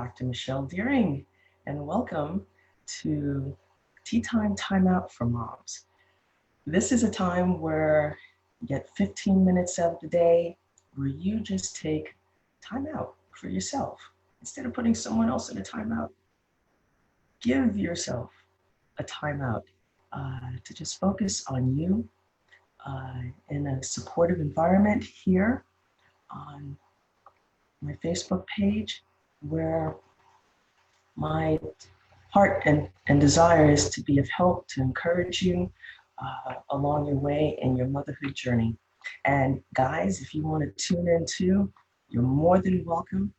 Dr. Michelle Deering, and welcome to Tea Time Timeout for Moms. This is a time where you get 15 minutes of the day where you just take time out for yourself. Instead of putting someone else in a timeout, give yourself a timeout to just focus on you in a supportive environment here on my Facebook page, where my heart and desire is to be of help, to encourage you along your way in your motherhood journey. And guys, if you want to tune in too, you're more than welcome,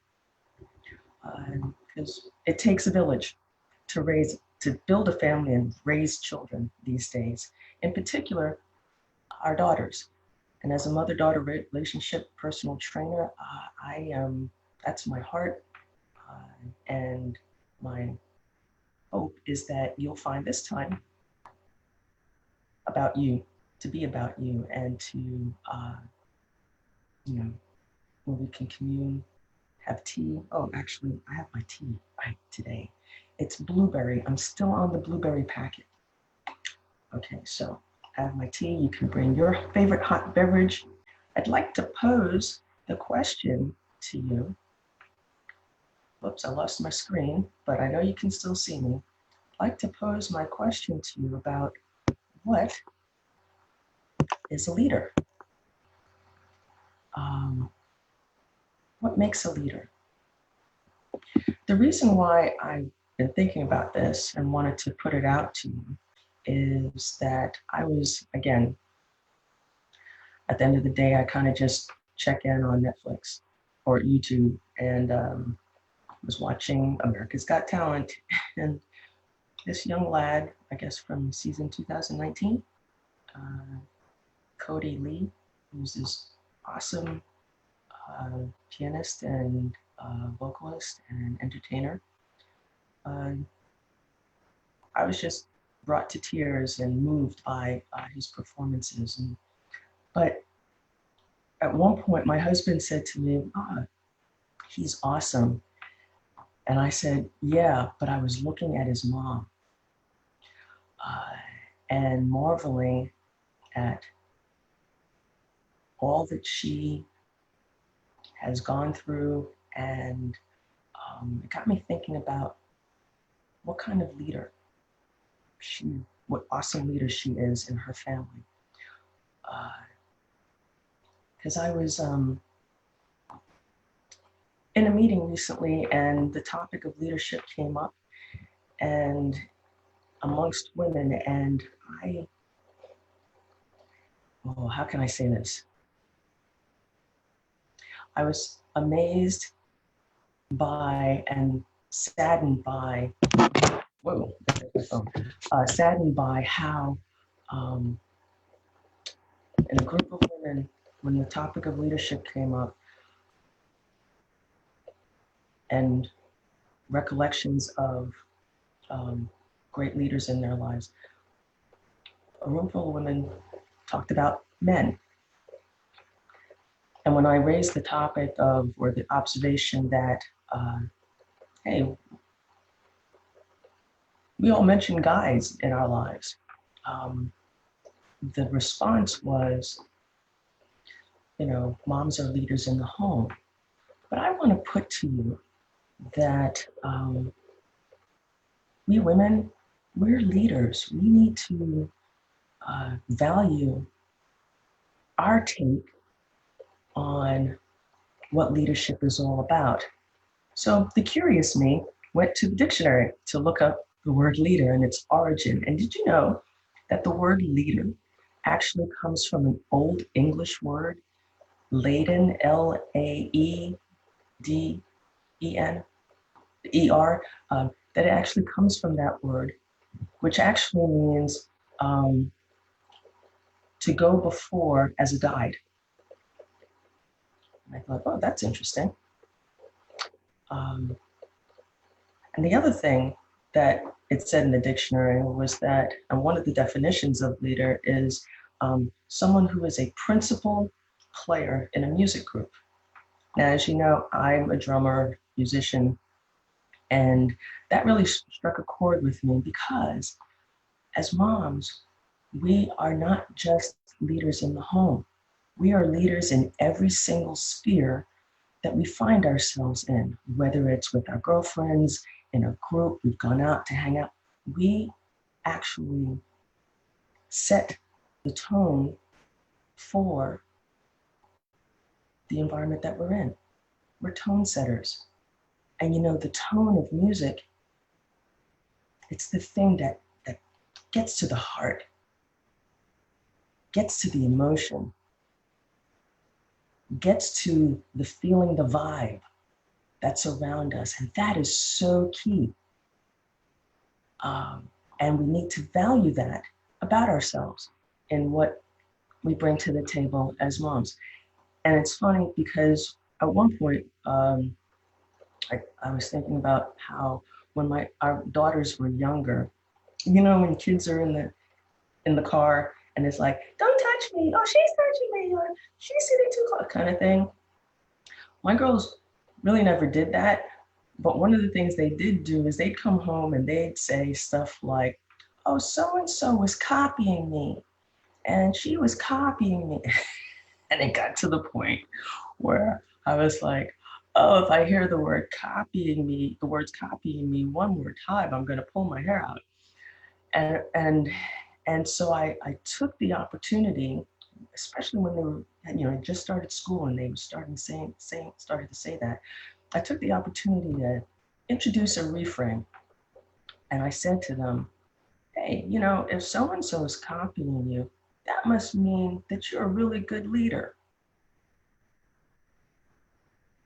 because it takes a village to build a family and raise children these days. In particular, our daughters. And as a mother-daughter relationship personal trainer, that's my heart. And my hope is that you'll find this time about you, to be about you, and to, where we can commune, have tea. Oh, actually, I have my tea right today. It's blueberry. I'm still on the blueberry packet. Okay, so I have my tea. You can bring your favorite hot beverage. I'd like to pose the question to you. Whoops, I lost my screen, but I know you can still see me. I'd like to pose my question to you about what is a leader? What makes a leader? The reason why I've been thinking about this and wanted to put it out to you is that I was, again, at the end of the day, I kind of just check in on Netflix or YouTube and was watching America's Got Talent, and this young lad, I guess from season 2019, Cody Lee, who's this awesome pianist and vocalist and entertainer. I was just brought to tears and moved by his performances. But at one point, my husband said to me, he's awesome. And I said, yeah, but I was looking at his mom and marveling at all that she has gone through. And it got me thinking about what kind of leader what awesome leader she is in her family. Because I was in a meeting recently, and the topic of leadership came up, and amongst women, and how can I say this? I was amazed by and saddened by, saddened by how in a group of women, when the topic of leadership came up, and recollections of great leaders in their lives, a room full of women talked about men. And when I raised the topic of, or the observation that, hey, we all mention guys in our lives, the response was, moms are leaders in the home. But I want to put to you that we women, we're leaders. We need to value our take on what leadership is all about. So the curious me went to the dictionary to look up the word leader and its origin. And did you know that the word leader actually comes from an Old English word, laden, Laeden, ER, that it actually comes from that word, which actually means to go before as a guide. And I thought, oh, that's interesting. And the other thing that it said in the dictionary was that, and one of the definitions of leader is someone who is a principal player in a music group. Now, as you know, I'm a drummer, musician, And that really struck a chord with me because as moms, we are not just leaders in the home. We are leaders in every single sphere that we find ourselves in, whether it's with our girlfriends, in a group, we've gone out to hang out. We actually set the tone for the environment that we're in. We're tone setters. And you know, the tone of music, it's the thing that gets to the heart, gets to the emotion, gets to the feeling, the vibe that's around us. And that is so key. And we need to value that about ourselves and what we bring to the table as moms. And it's funny because at one point, I was thinking about how when our daughters were younger, you know, when kids are in the car and it's like, don't touch me, oh, she's touching me, or she's sitting too close, kind of thing. My girls really never did that. But one of the things they did do is they'd come home and they'd say stuff like, oh, so-and-so was copying me and she was copying me. And it got to the point where I was like, oh, if I hear the words copying me one more time, I'm gonna pull my hair out. And so I took the opportunity, especially when they were, you know, just started school and they were started to say that. I took the opportunity to introduce a reframe. And I said to them, hey, you know, if so-and-so is copying you, that must mean that you're a really good leader.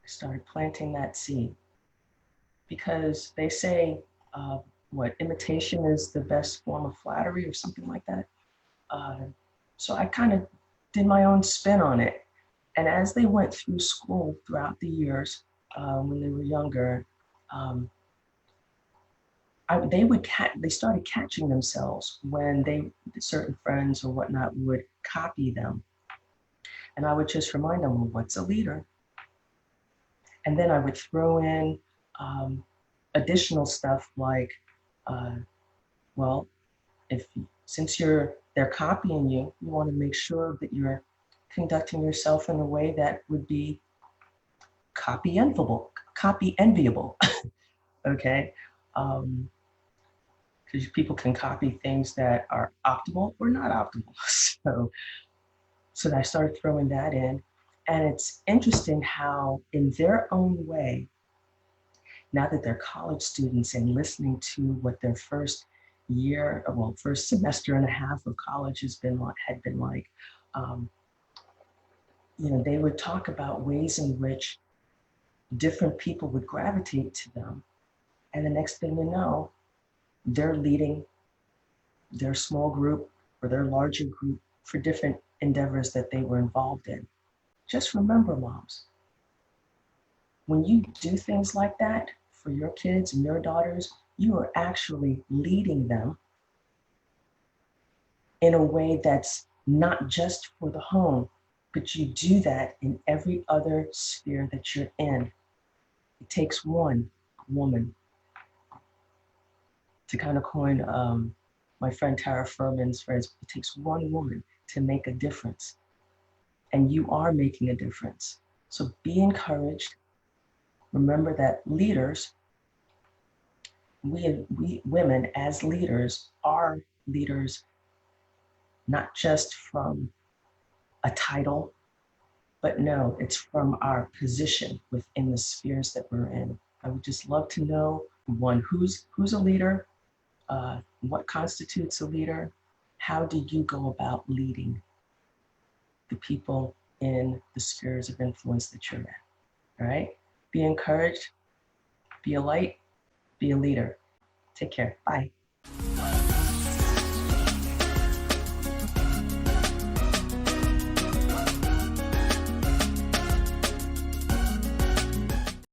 I started planting that seed because they say, imitation is the best form of flattery or something like that. So I kind of did my own spin on it. And as they went through school throughout the years, when they were younger, they started catching themselves when certain friends or whatnot would copy them. And I would just remind them, well, what's a leader? And then I would throw in additional stuff like, well, since they're copying you, you want to make sure that you're conducting yourself in a way that would be copy enviable, okay? Because people can copy things that are optimal or not optimal. So I started throwing that in. And it's interesting how in their own way, now that they're college students and listening to what their first semester and a half of college had been like, you know, they would talk about ways in which different people would gravitate to them. And the next thing you know, they're leading their small group or their larger group for different endeavors that they were involved in. Just remember, moms, when you do things like that for your kids and your daughters, you are actually leading them in a way that's not just for the home, but you do that in every other sphere that you're in. It takes one woman, to kind of coin my friend Tara Furman's phrase, it takes one woman to make a difference. And you are making a difference. So be encouraged. Remember that leaders, we women as leaders are leaders not just from a title, but no, it's from our position within the spheres that we're in. I would just love to know, one, who's a leader, what constitutes a leader, how do you go about leading the people in the spheres of influence that you're in, all right? Be encouraged, be a light, be a leader. Take care, bye.